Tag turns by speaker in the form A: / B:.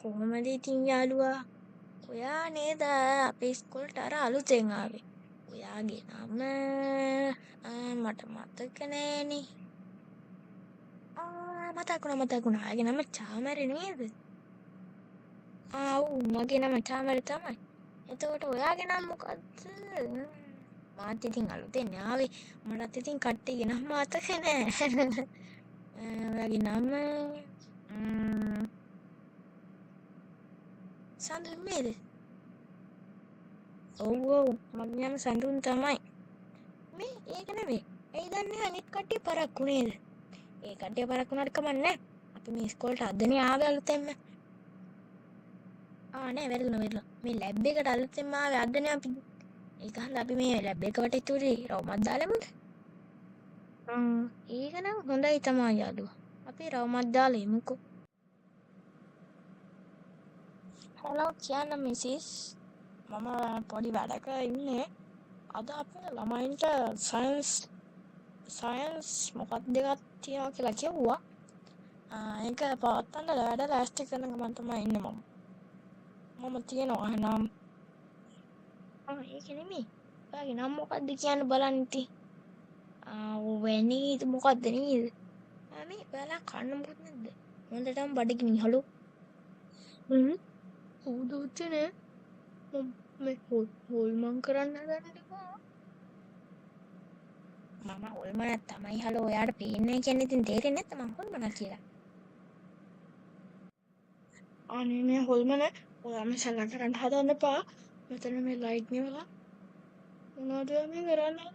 A: කොහොමද ඉතින් යාළුවා? ඔයා නේද අපේ ඉස්කෝලේට අර අලුතෙන් ආවේ? ඔයාගේ නම මට මතක නෑනේ. මතක් වුණා. ඔයාගේ නම චාමරි නේද? ඔව් මගේ නම චාමරි තමයි. එතකොට ඔයාගේ නම මොකද්ද? මාත් ඉතින් අලුතෙන් ආවේ. මටත් ඉතින් කට්ටියගේ නම මතක නෑ. ඔයාගේ නම සඳුන් නේද? ඔව් මගේ නම සඳුන් තමයි. මේ ඒක නෙමෙයි. ඇයි දන්නේ අනිත් කට්ටිය පරක්කු නේද? ඒ කට්ටිය පරක්කු වුණාට කමක් නැහැ. අපි මේ ඉස්කෝලේට අදනේ ආවේ අලුතෙන්ම. නෑ වැරදුනා. මේ ලැබ් එකට අලුතෙන්ම ආවේ අදනේ අපි. ඒක හන්ද අපි මේ ලැබ් එක වටේ තුරි රවුමක් දාලමුද? ඒක නම් හොඳයි තමයි යාළුවා. අපි රවුමක් දාලා එමුකෝ. හලෝ කියන්න මිසිස්. මම පොඩි වැඩක ඉන්නේ. අද අපේ ළමයින්ට සයන්ස් මොකක්ද එකක් තියනවා කියලා කිව්වා. ඒක පවත්වන්න වැඩ ලෑස්ති කරන ගමන් තමයි ඉන්නේ මම. මම තියනවා එහෙනම්. ඒක නෙමෙයි. ඔයාගේ නම මොකක්ද කියන්න බලන්න ඉතින්. වෙනීද මොකක්ද නේද? මේ ඔයාලා කන්න මොකද නැද්ද? හොඳටම බඩගිනි හලෝ. හුදුච්චනේ. මේ හොල්මන් කරන්න හදන්න එපා. මම හොල්මනක් තමයි හලෝ ඔයාට පේන්නේ කියන්නේ ඉතින් තේරෙන්නේ නැත්නම් මම හොල්මනක් කියලා. අනේ මේ හොල්මන ඔයා මේ සලක කරන්න හදන්න එපා. මෙතන මේ ලයිට් නිවලා මොනවද මේ කරන්නේ?